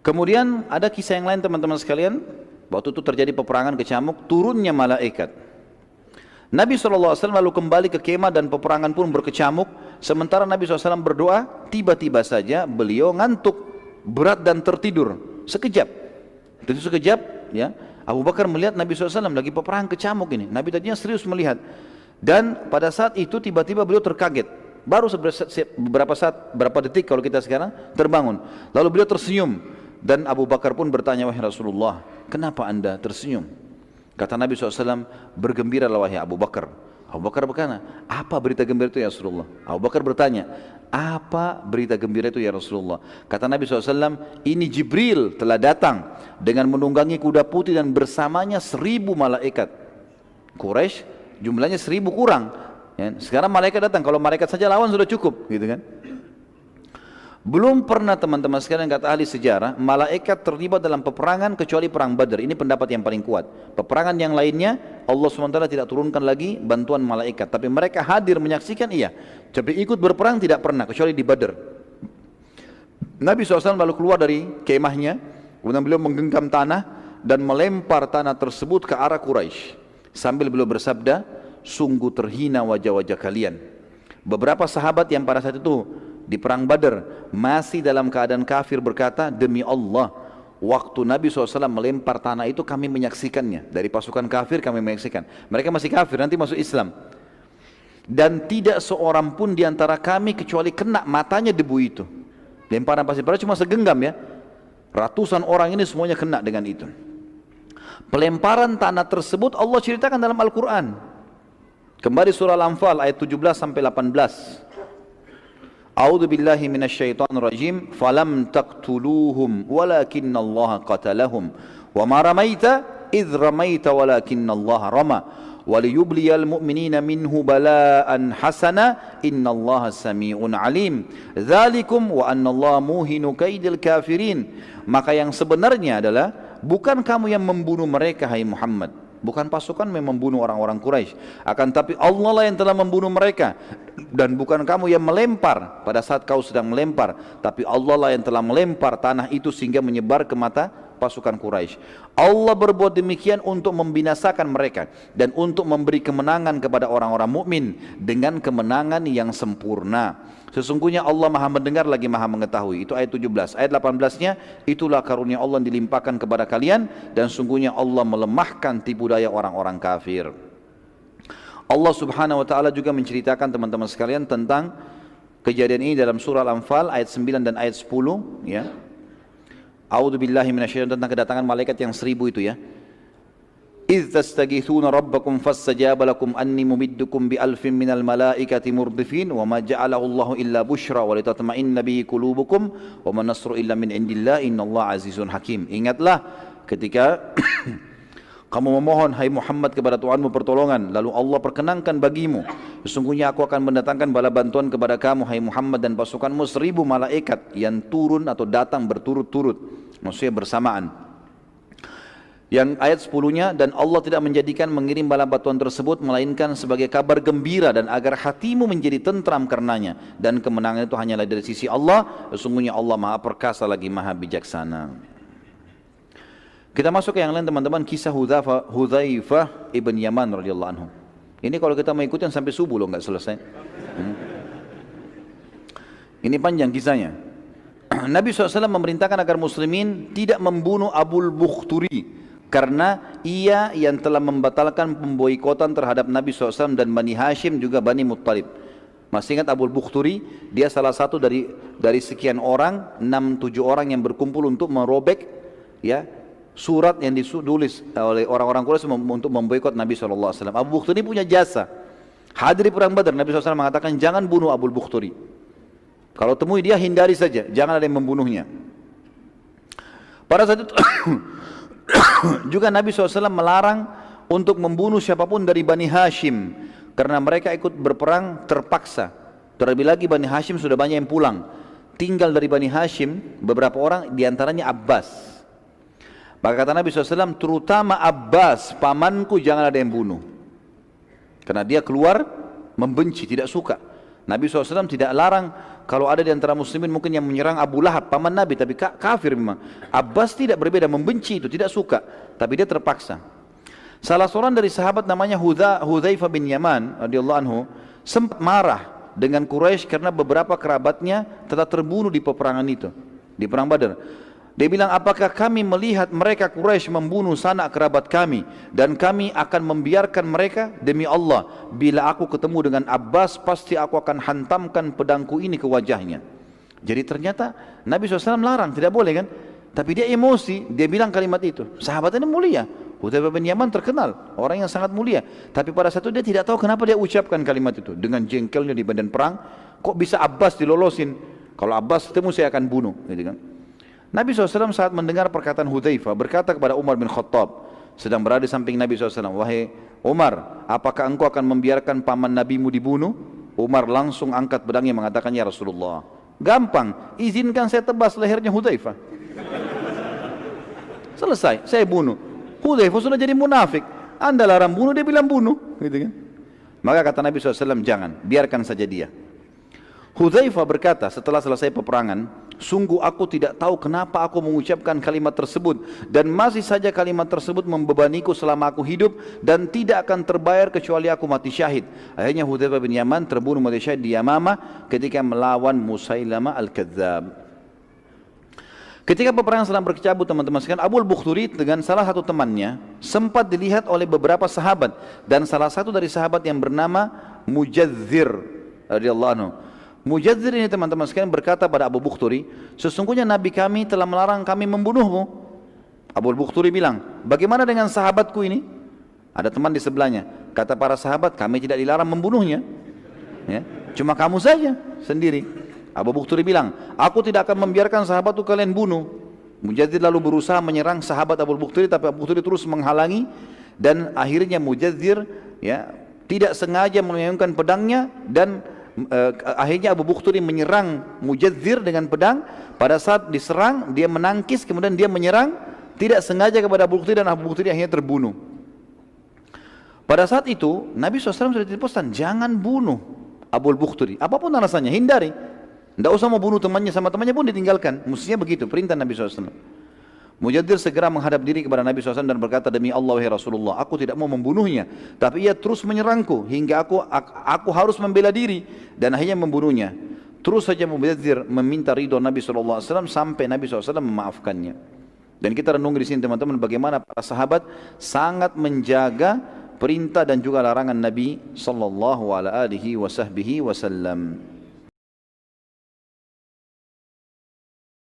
Kemudian ada kisah yang lain teman-teman sekalian, waktu itu terjadi peperangan kecamuk, turunnya malaikat. Nabi SAW lalu kembali ke kemah dan peperangan pun berkecamuk. Sementara Nabi SAW berdoa, tiba-tiba saja beliau ngantuk, berat dan tertidur. Sekejap, itu sekejap ya. Abu Bakar melihat Nabi SAW lagi peperangan kecamuk ini. Nabi tadinya serius melihat. Dan pada saat itu tiba-tiba beliau terkaget. Baru beberapa saat, berapa detik kalau kita sekarang terbangun. Lalu beliau tersenyum. Dan Abu Bakar pun bertanya, wahai Rasulullah, kenapa anda tersenyum? Kata Nabi SAW, bergembiralah wahai Abu Bakar. Abu Bakar berkata, apa berita gembira itu ya Rasulullah? Abu Bakar bertanya, apa berita gembira itu ya Rasulullah? Kata Nabi SAW, ini Jibril telah datang dengan menunggangi kuda putih dan bersamanya 1000 malaikat. Quraisy jumlahnya 1000 kurang. Ya, sekarang malaikat datang, kalau malaikat saja lawan sudah cukup, gitu kan? Belum pernah teman-teman sekalian, kata ahli sejarah, malaikat terlibat dalam peperangan kecuali perang Badar. Ini pendapat yang paling kuat. Peperangan yang lainnya Allah SWT tidak turunkan lagi bantuan malaikat, tapi mereka hadir menyaksikan, iya. Tapi ikut berperang tidak pernah kecuali di Badar. Nabi SAW lalu keluar dari kemahnya, kemudian beliau menggenggam tanah dan melempar tanah tersebut ke arah Quraisy sambil beliau bersabda, sungguh terhina wajah-wajah kalian. Beberapa sahabat yang pada saat itu di perang Badar masih dalam keadaan kafir berkata, demi Allah, waktu Nabi SAW melempar tanah itu kami menyaksikannya. Dari pasukan kafir kami menyaksikan. Mereka masih kafir, nanti masuk Islam. Dan tidak seorang pun di antara kami kecuali kena matanya debu itu. Lemparan pasir, padahal cuma segenggam ya. Ratusan orang ini semuanya kena dengan itu. Pelemparan tanah tersebut Allah ceritakan dalam Al-Quran. Kembali surah Al-Anfal ayat 17 sampai 18. A'udzu billahi minasyaitonir rajim. Falam taqtuluhum walakinallaha qatalahum wa ma ramaita idz ramaita walakinallaha rama waliyubliyal mu'minina minhu bala'an hasana innallaha sami'un alim. Dzalikum wa annallaha muhinu kaidil kafirin. Maka yang sebenarnya adalah bukan kamu yang membunuh mereka hai Muhammad. Bukan pasukan yang membunuh orang-orang Quraisy, akan tapi Allah lah yang telah membunuh mereka. Dan bukan kamu yang melempar pada saat kau sedang melempar, tapi Allah lah yang telah melempar tanah itu sehingga menyebar ke mata pasukan Quraisy. Allah berbuat demikian untuk membinasakan mereka dan untuk memberi kemenangan kepada orang-orang mukmin dengan kemenangan yang sempurna. Sesungguhnya Allah maha mendengar lagi maha mengetahui. Itu ayat 17. Ayat 18-nya, itulah karunia Allah yang dilimpahkan kepada kalian dan sungguhnya Allah melemahkan tipu daya orang-orang kafir. Allah Subhanahu wa taala juga menceritakan teman-teman sekalian tentang kejadian ini dalam surah Al-Anfal ayat 9 dan ayat 10 ya. A'udzu billahi minasyaitonir tentang kedatangan malaikat yang 1000 itu ya. إذ تستغيثون ربكم فاستجاب لكم أني ممدكم بألف من الملائكة مردفين وما جعله الله إلا بشرى ولتطمئن به قلوبكم وما النصر إلا من عند الله إن الله عزيز حكيم. Ingatlah ketika kamu memohon hai Muhammad kepada Tuhanmu pertolongan, lalu Allah perkenankan bagimu, sesungguhnya aku akan mendatangkan bala bantuan kepada kamu hai Muhammad dan pasukanmu 1000 malaikat yang turun atau datang berturut-turut, maksudnya bersamaan. Yang ayat 10-nya, dan Allah tidak menjadikan mengirim bala bantuan tersebut melainkan sebagai kabar gembira dan agar hatimu menjadi tentram karenanya, dan kemenangan itu hanyalah dari sisi Allah, sesungguhnya Allah maha perkasa lagi maha bijaksana. Kita masuk ke yang lain teman-teman, kisah Hudzaifah ibn Yaman radhiyallahu anhu. Ini kalau kita mau ikutin sampai subuh loh, nggak selesai. Ini panjang kisahnya. Nabi SAW memerintahkan agar muslimin tidak membunuh Abul Bukhturi karena ia yang telah membatalkan pemboikotan terhadap Nabi SAW dan Bani Hashim juga Bani Muttalib. Masih ingat Abul Bukhturi? Dia salah satu dari sekian orang, 6-7 orang yang berkumpul untuk merobek ya surat yang ditulis oleh orang-orang Quraisy untuk memboikot Nabi SAW. Abu Bukhturi punya jasa. Hadir di perang Badar, Nabi SAW mengatakan jangan bunuh Abul Bukhturi. Kalau temui dia hindari saja, jangan ada yang membunuhnya. Pada saat itu juga Nabi SAW melarang untuk membunuh siapapun dari Bani Hashim karena mereka ikut berperang terpaksa. Terlebih lagi Bani Hashim sudah banyak yang pulang. Tinggal dari Bani Hashim beberapa orang, diantaranya Abbas. Maka kata Nabi SAW, terutama Abbas pamanku jangan ada yang bunuh, karena dia keluar membenci, tidak suka. Nabi SAW tidak larang kalau ada di antara muslimin mungkin yang menyerang Abu Lahab, paman Nabi, tapi kafir memang. Abbas tidak berbeda, membenci itu, tidak suka, tapi dia terpaksa. Salah seorang dari sahabat namanya Hudzaifah bin Yaman radhiyallahu anhu sempat marah dengan Quraisy karena beberapa kerabatnya telah terbunuh di peperangan itu, di perang Badar. Dia bilang, apakah kami melihat mereka Quraisy membunuh sanak kerabat kami dan kami akan membiarkan mereka? Demi Allah, bila aku ketemu dengan Abbas pasti aku akan hantamkan pedangku ini ke wajahnya. Jadi ternyata Nabi SAW larang, tidak boleh kan? Tapi dia emosi, dia bilang kalimat itu. Sahabat ini mulia, Hudzaifah bin Yaman terkenal, orang yang sangat mulia. Tapi pada saat itu dia tidak tahu kenapa dia ucapkan kalimat itu. Dengan jengkelnya di badan perang, kok bisa Abbas dilolosin? Kalau Abbas ketemu saya akan bunuh, gitu kan? Nabi SAW saat mendengar perkataan Hudzaifah berkata kepada Umar bin Khattab, sedang berada di samping Nabi SAW, wahai Umar, apakah engkau akan membiarkan paman nabimu dibunuh? Umar langsung angkat pedangnya mengatakan, ya Rasulullah, gampang, izinkan saya tebas lehernya Hudzaifah. Selesai, saya bunuh. Hudzaifah sudah jadi munafik, anda larang bunuh, dia bilang bunuh, gitu kan? Maka kata Nabi SAW, jangan, biarkan saja dia. Hudzaifah berkata setelah selesai peperangan, sungguh aku tidak tahu kenapa aku mengucapkan kalimat tersebut dan masih saja kalimat tersebut membebaniku selama aku hidup dan tidak akan terbayar kecuali aku mati syahid. Akhirnya Hudzaifah bin Yaman terbunuh mati syahid di Yamamah ketika melawan Musailamah al-Kadzdzab. Ketika peperangan sedang berkecamuk teman-teman sekalian, Abu al-Bukhturi dengan salah satu temannya sempat dilihat oleh beberapa sahabat dan salah satu dari sahabat yang bernama Mujadzir radhiyallahu anhu. Mujadzir ini teman-teman sekalian berkata pada Abu Bukhturi, sesungguhnya Nabi kami telah melarang kami membunuhmu. Abu Bukhturi bilang, bagaimana dengan sahabatku ini? Ada teman di sebelahnya, kata para sahabat, kami tidak dilarang membunuhnya, ya, cuma kamu saja sendiri. Abu Bukhturi bilang, aku tidak akan membiarkan sahabatku kalian bunuh. Mujadzir lalu berusaha menyerang sahabat Abu Bukhturi, tapi Abu Bukhturi terus menghalangi dan akhirnya Mujadzir ya tidak sengaja menayangkan pedangnya dan akhirnya Abu Bukhturi menyerang Mujadzir dengan pedang. Pada saat diserang dia menangkis, kemudian dia menyerang tidak sengaja kepada Abu Bukhturi dan Abu Bukhturi akhirnya terbunuh. Pada saat itu Nabi SAW sudah dipesan, jangan bunuh Abu Bukhturi, apapun alasannya hindari, tidak usah mau bunuh temannya, sama temannya pun ditinggalkan. Mestinya begitu perintah Nabi SAW. Mujadzir segera menghadap diri kepada Nabi SAW dan berkata, demi Allah wahai Rasulullah, aku tidak mau membunuhnya, tapi ia terus menyerangku hingga aku harus membela diri dan akhirnya membunuhnya. Terus saja Mujadzir meminta ridho Nabi SAW sampai Nabi SAW memaafkannya. Dan kita renung di sini teman-teman, bagaimana para sahabat sangat menjaga perintah dan juga larangan Nabi SAW.